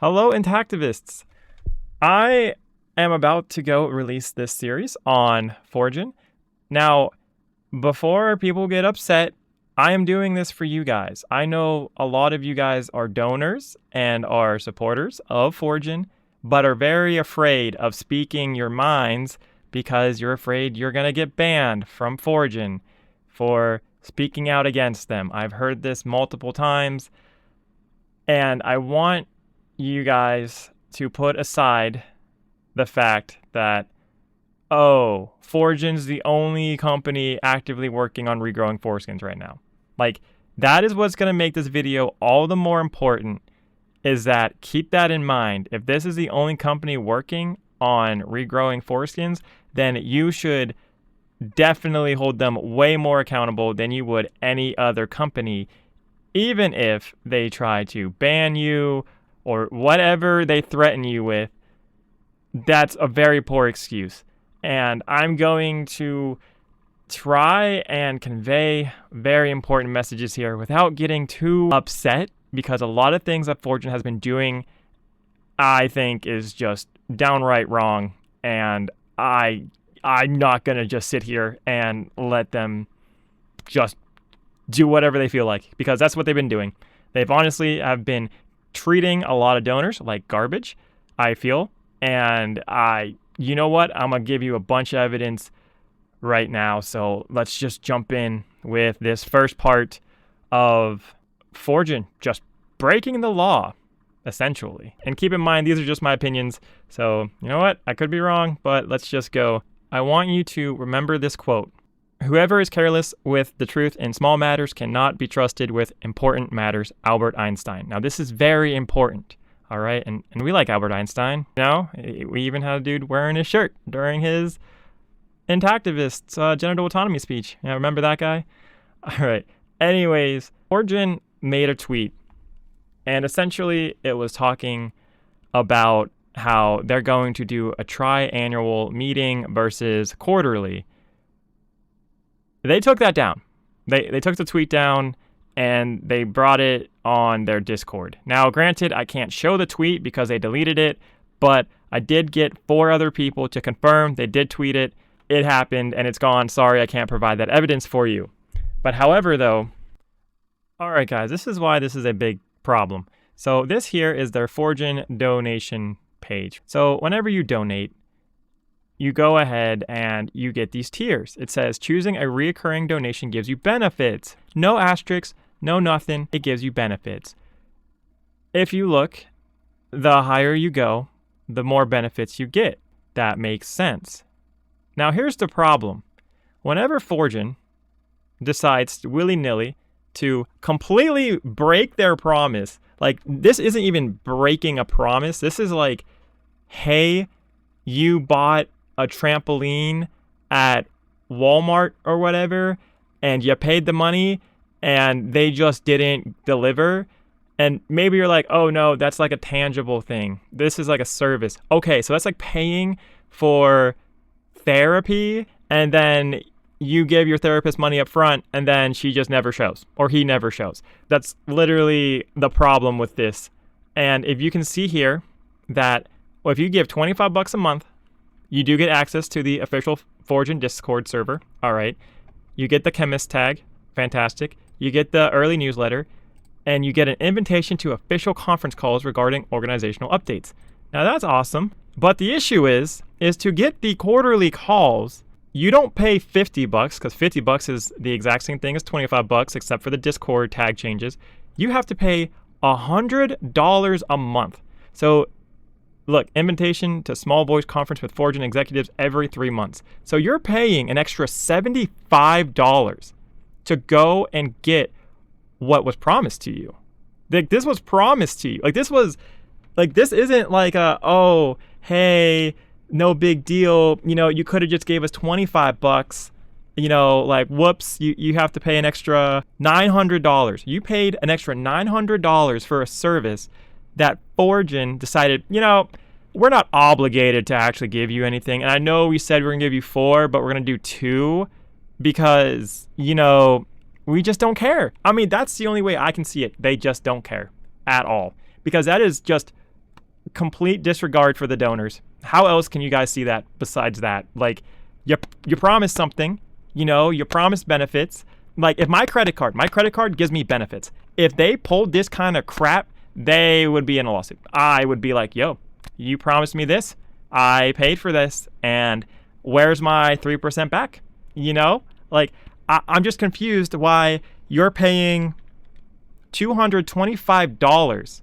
Hello, Intactivists. I am about to go release this series on Foregen. Now, before people get upset, I am doing this for you guys. I know a lot of you guys are donors and are supporters of Foregen, but are very afraid of speaking your minds because you're afraid you're going to get banned from Foregen for speaking out against them. I've heard this multiple times, and I want you guys to put aside the fact that, oh, Foregen's the only company actively working on regrowing foreskins right now. Like, that is what's going to make this video all the more important, is that keep that in mind. If this is the only company working on regrowing foreskins, then you should definitely hold them way more accountable than you would any other company, even if they try to ban you or whatever they threaten you with. That's a very poor excuse. And I'm going to try and convey very important messages here without getting too upset, because a lot of things that Foregen has been doing, I think, is just downright wrong. And I'm not going to just sit here and let them just do whatever they feel like, because that's what they've been doing. They've honestly have been treating a lot of donors like garbage, I feel. And you know what? I'm going to give you a bunch of evidence right now. So let's just jump in with this first part of Foregen just breaking the law, essentially. And keep in mind, these are just my opinions. So you know what? I could be wrong, but let's just go. I want you to remember this quote. Whoever is careless with the truth in small matters cannot be trusted with important matters. Albert Einstein. Now, this is very important, all right? And we like Albert Einstein. You know, we even had a dude wearing his shirt during his Intactivists genital autonomy speech. Yeah, remember that guy? All right. Anyways, Foregen made a tweet, and essentially it was talking about how they're going to do a tri-annual meeting versus quarterly. They took that down. They took the tweet down and they brought it on their Discord. Now, granted, I can't show the tweet because they deleted it, but I did get 4 other people to confirm they did tweet it. It happened and it's gone. Sorry, I can't provide that evidence for you. But however, though, all right, guys, this is why this is a big problem. So this here is their Foregen donation page. So whenever you donate, you go ahead and you get these tiers. It says choosing a recurring donation gives you benefits. No asterisks, no nothing. It gives you benefits. If you look, the higher you go, the more benefits you get. That makes sense. Now here's the problem. Whenever Foregen decides willy-nilly to completely break their promise, like, this isn't even breaking a promise. This is like, hey, you bought a trampoline at Walmart or whatever, and you paid the money and they just didn't deliver. And maybe you're like, oh no, that's like a tangible thing. This is like a service. Okay, so that's like paying for therapy, and then you give your therapist money up front and then she just never shows, or he never shows. That's literally the problem with this. And if you can see here that, well, if you give $25 a month, you do get access to the official Foregen Discord server. All right. You get the chemist tag. Fantastic. You get the early newsletter, and you get an invitation to official conference calls regarding organizational updates. Now that's awesome. But the issue is to get the quarterly calls, you don't pay $50, because $50 is the exact same thing as $25, except for the Discord tag changes. You have to pay $100 a month. So look, invitation to small voice conference with Foregen executives every 3 months. So you're paying an extra $75 to go and get what was promised to you. Like, this was promised to you. This isn't like oh, hey, no big deal. You know, you could have just gave us $25. You know, like, whoops, you have to pay an extra $900. You paid an extra $900 for a service that Foregen decided, you know, we're not obligated to actually give you anything. And I know we said we're going to give you 4, but we're going to do 2 because, you know, we just don't care. I mean, that's the only way I can see it. They just don't care at all, because that is just complete disregard for the donors. How else can you guys see that besides that? Like, you promised something, you promised benefits. Like, if my credit card gives me benefits. If they pulled this kind of crap, they would be in a lawsuit. I would be like, yo, you promised me this. I paid for this. And where's my 3% back? Like, I'm just confused why you're paying $225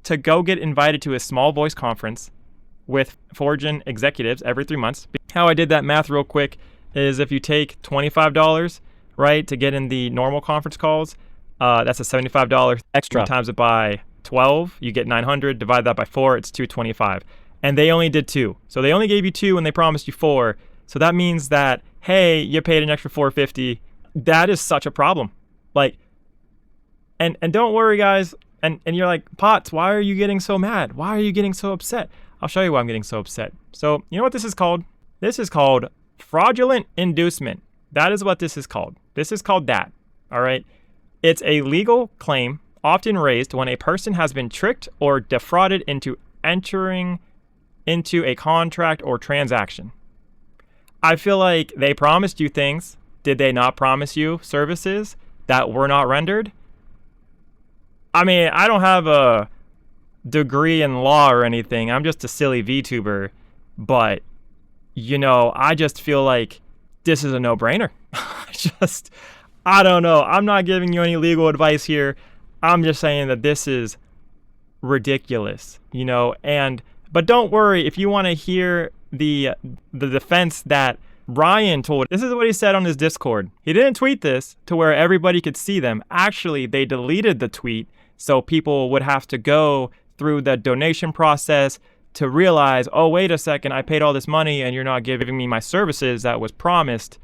to go get invited to a small voice conference with Foregen executives every 3 months. How I did that math real quick is if you take $25, right, to get in the normal conference calls, that's a $75 extra. Times it by 12, you get 900. Divide that by 4, it's 225. And they only did 2. So they only gave you 2 and they promised you 4. So that means that, hey, you paid an extra $450. That is such a problem. Like, and don't worry, guys. And you're like, Potts, why are you getting so mad? Why are you getting so upset? I'll show you why I'm getting so upset. So, you know what this is called? This is called fraudulent inducement. That is what this is called. This is called that. All right. It's a legal claim often raised when a person has been tricked or defrauded into entering into a contract or transaction. I feel like they promised you things. Did they not promise you services that were not rendered? I mean, I don't have a degree in law or anything. I'm just a silly VTuber. But, I just feel like this is a no-brainer. I don't know. I'm not giving you any legal advice here. I'm just saying that this is ridiculous, but don't worry if you want to hear the defense that Ryan told. This is what he said on his Discord. He didn't tweet this to where everybody could see them. Actually, they deleted the tweet so people would have to go through the donation process to realize, oh, wait a second, I paid all this money and you're not giving me my services that was promised.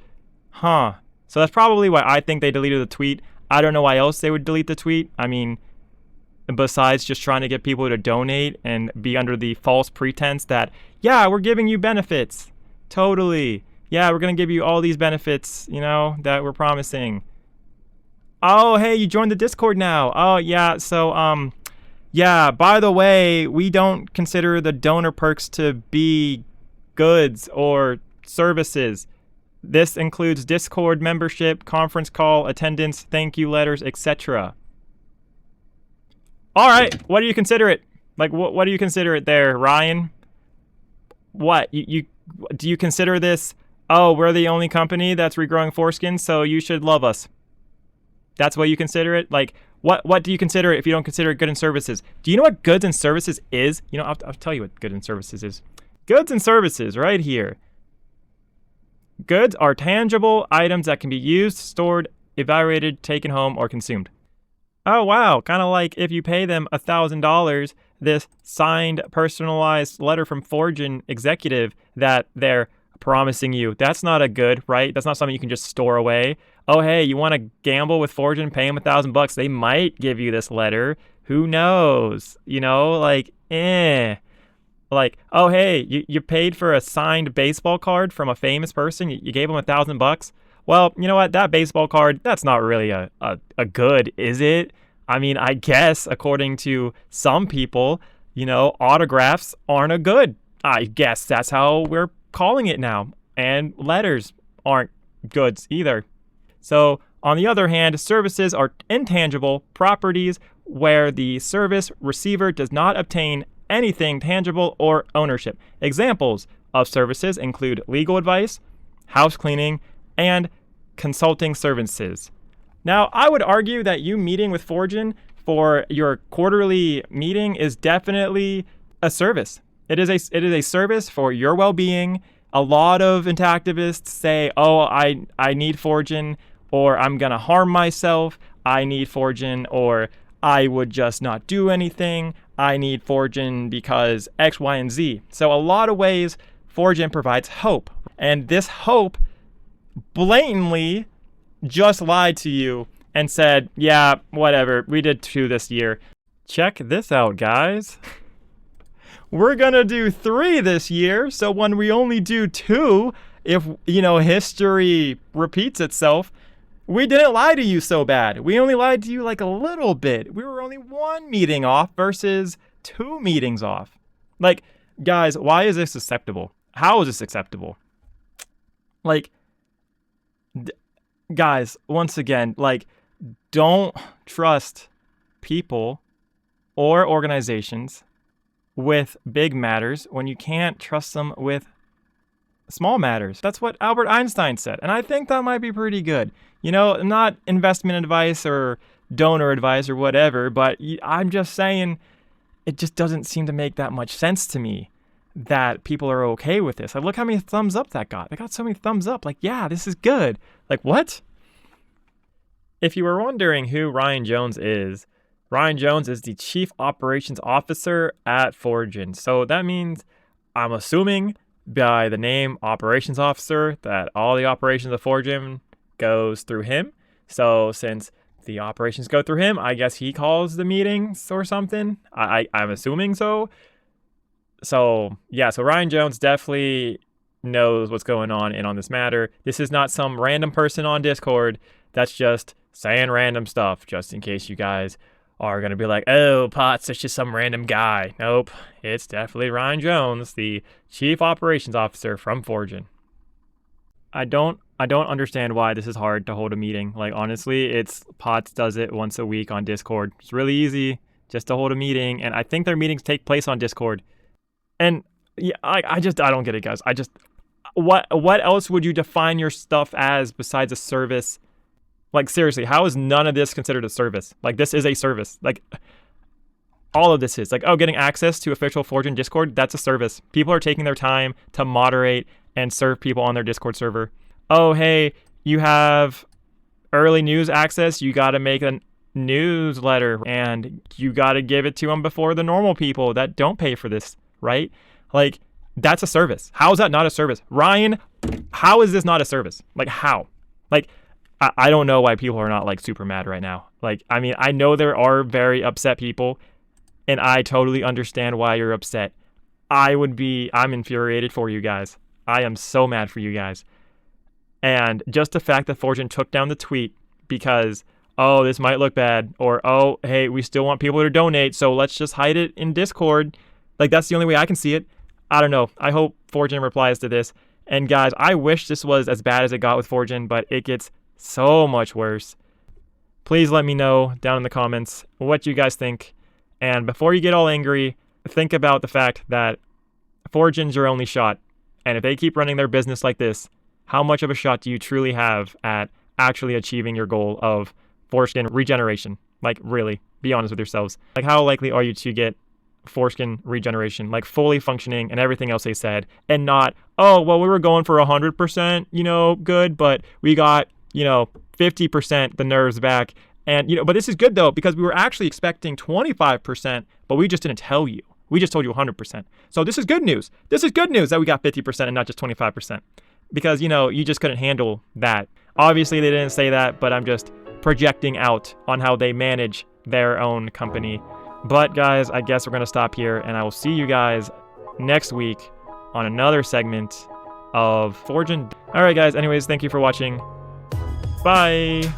So that's probably why I think they deleted the tweet. I don't know why else they would delete the tweet. I mean, besides just trying to get people to donate and be under the false pretense that, yeah, we're giving you benefits. Totally. Yeah, we're going to give you all these benefits, that we're promising. Oh, hey, you joined the Discord now. Oh, yeah. So, yeah, by the way, we don't consider the donor perks to be goods or services. This includes Discord membership, conference call, attendance, thank you letters, etc. All right, what do you consider it? Like, what do you consider it there, Ryan? What? You do you consider this, oh, we're the only company that's regrowing foreskin, so you should love us? That's what you consider it? Like, what do you consider it if you don't consider it goods and services? Do you know what goods and services is? I'll tell you what goods and services is. Goods and services, right here. Goods are tangible items that can be used, stored, evaluated, taken home, or consumed. Oh, wow. Kind of like if you pay them $1,000, this signed, personalized letter from Foregen executive that they're promising you. That's not a good, right? That's not something you can just store away. Oh, hey, you want to gamble with Foregen, pay them $1,000. They might give you this letter. Who knows? Like, oh, hey, you paid for a signed baseball card from a famous person. You gave them $1,000. Well, you know what? That baseball card, that's not really a good, is it? I mean, I guess according to some people, autographs aren't a good. I guess that's how we're calling it now. And letters aren't goods either. So, on the other hand, services are intangible properties where the service receiver does not obtain anything tangible or ownership. Examples of services include legal advice, house cleaning, and consulting services. Now, I would argue that you meeting with Foregen for your quarterly meeting is definitely a service. It is a service for your well-being. A lot of activists say, oh, I need Foregen, or I'm going to harm myself. I need Foregen, or I would just not do anything. I need Foregen because X, Y, and Z. So a lot of ways Foregen provides hope. And this hope blatantly just lied to you and said, yeah, whatever, we did 2 this year. Check this out, guys. We're gonna do 3 this year, so when we only do 2, if, history repeats itself, we didn't lie to you so bad. We only lied to you like a little bit. We were only 1 meeting off versus 2 meetings off. Like, guys, why is this acceptable? How is this acceptable? Like, guys, once again, like, don't trust people or organizations with big matters when you can't trust them with small matters. That's what Albert Einstein said. And I think that might be pretty good. You know, not investment advice or donor advice or whatever, but I'm just saying it just doesn't seem to make that much sense to me that people are okay with this. Like, look how many thumbs up that got. They got so many thumbs up. Like, yeah, this is good. Like, what? If you were wondering who Ryan Jones is the Chief Operations Officer at Foregen. So that means, I'm assuming by the name Operations Officer, that all the operations of Foregen goes through him. So since the operations go through him, I guess he calls the meetings or something. I'm assuming so. So yeah, so Ryan Jones definitely knows what's going on in on this matter. This is not some random person on Discord that's just saying random stuff, just in case you guys are going to be like, oh, Potts, it's just some random guy. Nope, it's definitely Ryan Jones, the Chief Operations Officer from Foregen. I don't understand why this is hard to hold a meeting. Like, honestly, it's Potts does it once a week on Discord. It's really easy just to hold a meeting, and I think their meetings take place on Discord. And yeah, I don't get it, guys. What else would you define your stuff as besides a service? Like, seriously, how is none of this considered a service? Like, this is a service. Like, all of this is. Like, oh, getting access to official Foregen Discord, that's a service. People are taking their time to moderate and serve people on their Discord server. Oh, hey, you have early news access. You got to make a newsletter, and you got to give it to them before the normal people that don't pay for this, right? Like, that's a service. How is that not a service? Ryan, how is this not a service? Like, how? Like, I don't know why people are not, like, super mad right now. Like, I mean, I know there are very upset people, and I totally understand why you're upset. I'm infuriated for you guys. I am so mad for you guys. And just the fact that Foregen took down the tweet because, oh, this might look bad, or, oh, hey, we still want people to donate, so let's just hide it in Discord. Like, that's the only way I can see it. I don't know. I hope Foregen replies to this. And guys, I wish this was as bad as it got with Foregen, but it gets so much worse. Please let me know down in the comments what you guys think. And before you get all angry, think about the fact that Foregen's your only shot. And if they keep running their business like this, how much of a shot do you truly have at actually achieving your goal of foreskin regeneration? Like, really, be honest with yourselves. Like, how likely are you to get foreskin regeneration, like fully functioning and everything else they said, and not, oh, well, we were going for 100%, good, but we got, 50% the nerves back. And, but this is good though, because we were actually expecting 25%, but we just didn't tell you. We just told you 100%. So this is good news. This is good news that we got 50% and not just 25%. Because, you just couldn't handle that. Obviously, they didn't say that, but I'm just projecting out on how they manage their own company. But guys, I guess we're going to stop here, and I will see you guys next week on another segment of Foregen. All right, guys. Anyways, thank you for watching. Bye.